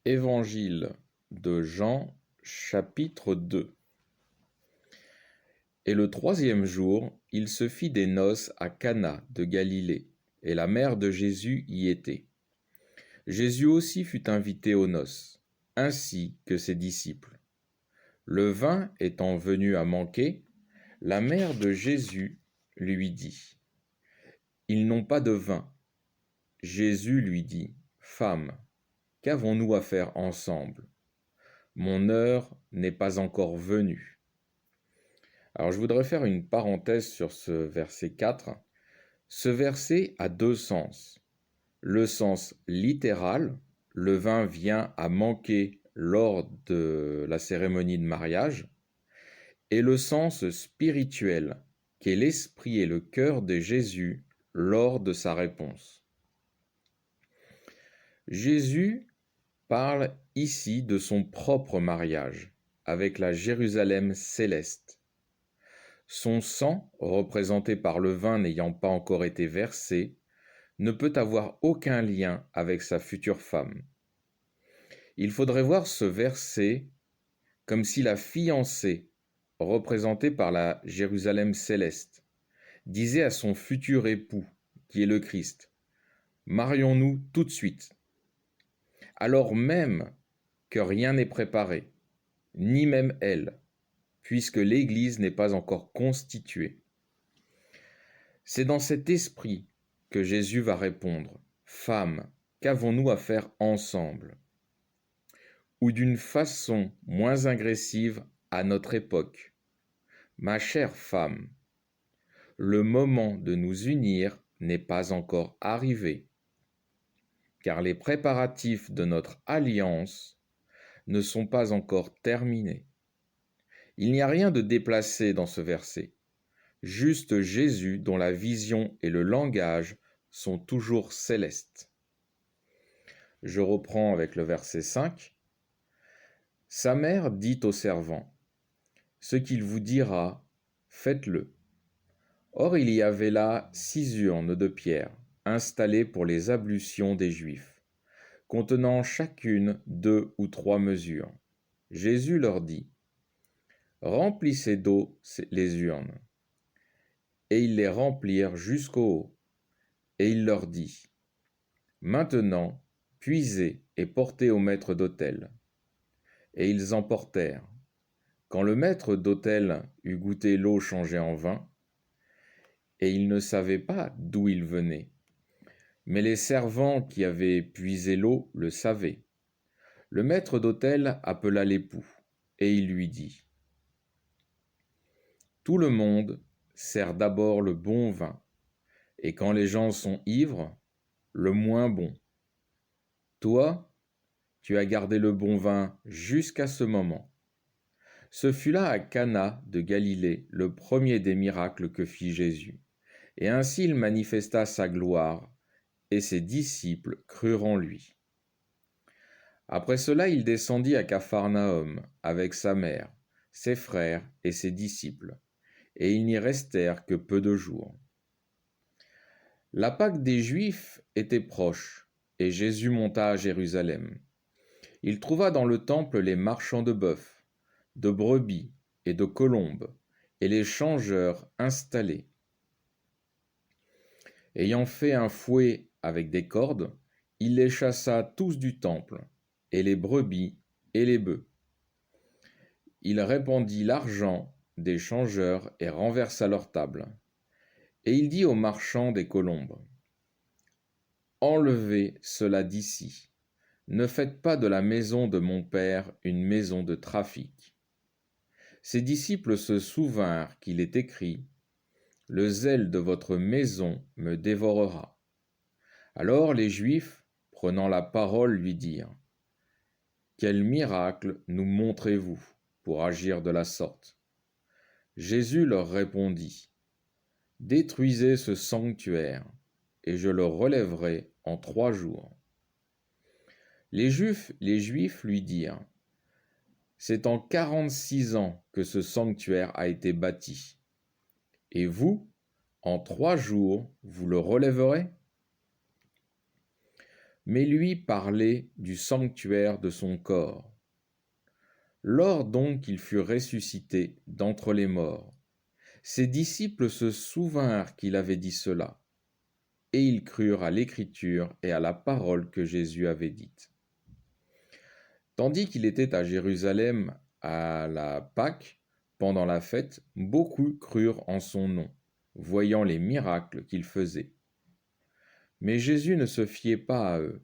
Évangile de Jean, chapitre 2. Et le troisième jour, il se fit des noces à Cana de Galilée, et la mère de Jésus y était. Jésus aussi fut invité aux noces, ainsi que ses disciples. Le vin étant venu à manquer, la mère de Jésus lui dit : « Ils n'ont pas de vin. » Jésus lui dit : « Femme, qu'avons-nous à faire ensemble ? Mon heure n'est pas encore venue. » Alors je voudrais faire une parenthèse sur ce verset 4. Ce verset a deux sens. Le sens littéral, le vin vient à manquer lors de la cérémonie de mariage, et le sens spirituel, qui est l'esprit et le cœur de Jésus lors de sa réponse. Jésus parle ici de son propre mariage avec la Jérusalem céleste. Son sang, représenté par le vin n'ayant pas encore été versé, ne peut avoir aucun lien avec sa future femme. Il faudrait voir ce verset comme si la fiancée, représentée par la Jérusalem céleste, disait à son futur époux, qui est le Christ : « Marions-nous tout de suite », alors même que rien n'est préparé, ni même elle, puisque l'Église n'est pas encore constituée. C'est dans cet esprit que Jésus va répondre : « Femme, qu'avons-nous à faire ensemble ?» Ou d'une façon moins agressive à notre époque : « Ma chère femme, le moment de nous unir n'est pas encore arrivé, car les préparatifs de notre alliance ne sont pas encore terminés. » Il n'y a rien de déplacé dans ce verset, juste Jésus dont la vision et le langage sont toujours célestes. Je reprends avec le verset 5. Sa mère dit au servant : « Ce qu'il vous dira, faites-le. » Or il y avait là 6 urnes de pierre, installées pour les ablutions des Juifs, contenant chacune 2 ou 3 mesures. Jésus leur dit : « Remplissez d'eau les urnes. » Et ils les remplirent jusqu'au haut. Et il leur dit : « Maintenant, puisez et portez au maître d'autel. » Et ils emportèrent. Quand le maître d'autel eut goûté l'eau changée en vin, et il ne savait pas d'où il venait, mais les servants qui avaient puisé l'eau le savaient. Le maître d'autel appela l'époux, et il lui dit : « Tout le monde sert d'abord le bon vin, et quand les gens sont ivres, le moins bon. Toi, tu as gardé le bon vin jusqu'à ce moment. » Ce fut là à Cana de Galilée le premier des miracles que fit Jésus, et ainsi il manifesta sa gloire, et ses disciples crurent en lui. Après cela, il descendit à Capharnaüm avec sa mère, ses frères et ses disciples, et ils n'y restèrent que peu de jours. La Pâque des Juifs était proche, et Jésus monta à Jérusalem. Il trouva dans le temple les marchands de bœufs, de brebis et de colombes, et les changeurs installés. Ayant fait un fouet avec des cordes, il les chassa tous du temple, et les brebis et les bœufs. Il répandit l'argent des changeurs et renversa leur table. Et il dit aux marchands des colombes : « Enlevez cela d'ici. Ne faites pas de la maison de mon père une maison de trafic. » Ses disciples se souvinrent qu'il est écrit : « Le zèle de votre maison me dévorera. » Alors les Juifs, prenant la parole, lui dirent : « Quel miracle nous montrez-vous pour agir de la sorte ? » Jésus leur répondit : « Détruisez ce sanctuaire, et je le relèverai en 3 jours. » Les Juifs lui dirent : « C'est en 46 ans que ce sanctuaire a été bâti. Et vous, en 3 jours, vous le relèverez ? » mais lui parlait du sanctuaire de son corps. Lors donc qu'il fut ressuscité d'entre les morts, ses disciples se souvinrent qu'il avait dit cela, et ils crurent à l'Écriture et à la parole que Jésus avait dite. Tandis qu'il était à Jérusalem à la Pâque, pendant la fête, beaucoup crurent en son nom, voyant les miracles qu'il faisait. Mais Jésus ne se fiait pas à eux,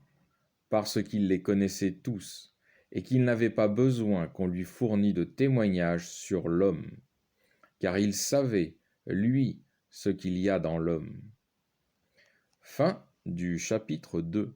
parce qu'il les connaissait tous, et qu'il n'avait pas besoin qu'on lui fournît de témoignages sur l'homme, car il savait, lui, ce qu'il y a dans l'homme. Fin du chapitre 2.